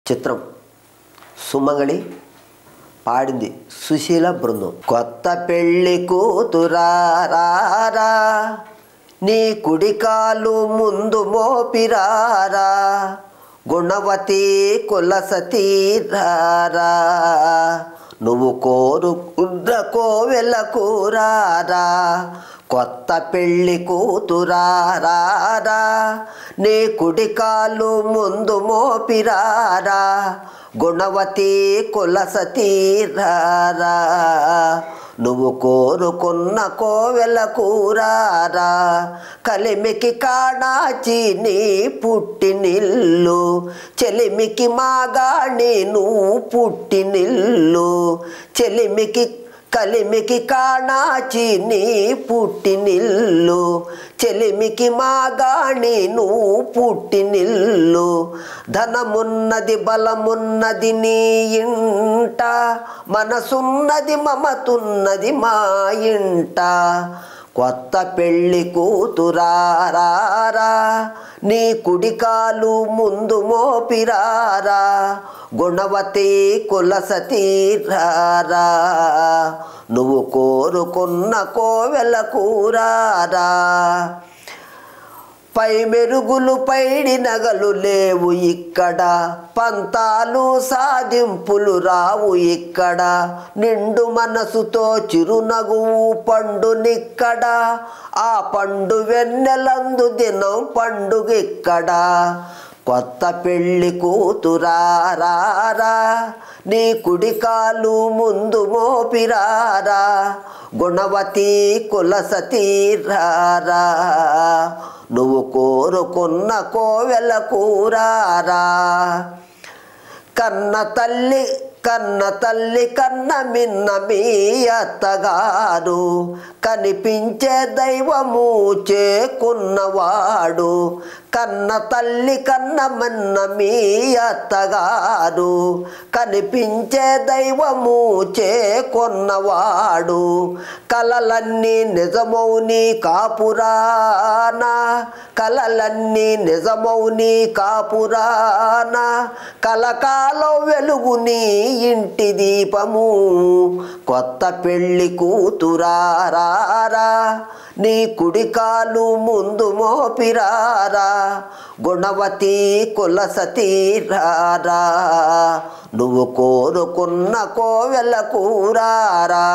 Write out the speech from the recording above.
చిత్రం సుమంగళి పాడింది సుశీల బృందం. కొత్త పెళ్ళి కూతురారా నీ కుడికాలు ముందు మోపిరారా గుణవతి కులసతీరారా నువ్వు కోరుకున్న కోవెలకురారా కొత్త పెళ్ళి కూతురారా నీ కుడికాలు ముందు మోపిరారా గుణవతి కులసతీరారా నువ్వు కోరుకున్న కోవెలకురారా కలిమికి కాణాచి నీ పుట్టినిల్లు చెలిమికి మాగాణి నువ్వు పుట్టినిల్లు చెలిమికి కలిమికి కాణాచి నీ పుట్టినిల్లు చెలిమికి మాగాణి నువ్వు పుట్టినిల్లు ధనమున్నది బలమున్నది నీ ఇంట మనసున్నది మమతున్నది మా ఇంట కొత్త పెళ్ళి కూతురారా నీ కుడికాలు ముందు మోపిరారా గుణవతి కులసతీరారా నువ్వు కోరుకున్న కోవెలకురారా పై మెరుగులు పైడి నగలు లేవు ఇక్కడ పంతాలు సాధింపులు రావు ఇక్కడ నిండు మనసుతో చిరునగువు పండునిక్కడ ఆ పండు వెన్నెలందు దినం పండుగ ఇక్కడ కొత్త పెళ్ళి కూతురారా నీ కుడికాలు ముందు మోపిరారా గుణవతి కులసతీరారా నువ్వు కోరుకున్న కోవెలకురారా కన్న తల్లి కన్న మిన్న మీ అత్తగారు కనిపించే దైవము చేకున్నవాడు కన్న తల్లి మిన్న మీ అత్తగారు కనిపించే దైవము చేకున్నవాడు కలలన్నీ నిజమౌని కాపురాన కలలన్నీ నిజమౌని కాపురాన కలకాలం వెలుగుని ఇంటి దీపము కొత్త పెళ్ళి కూతురారా నీ కుడికాలు ముందు మోపిరారా గుణవతి కులసతీరారా నువ్వు కోరుకున్న కోవెలకురారా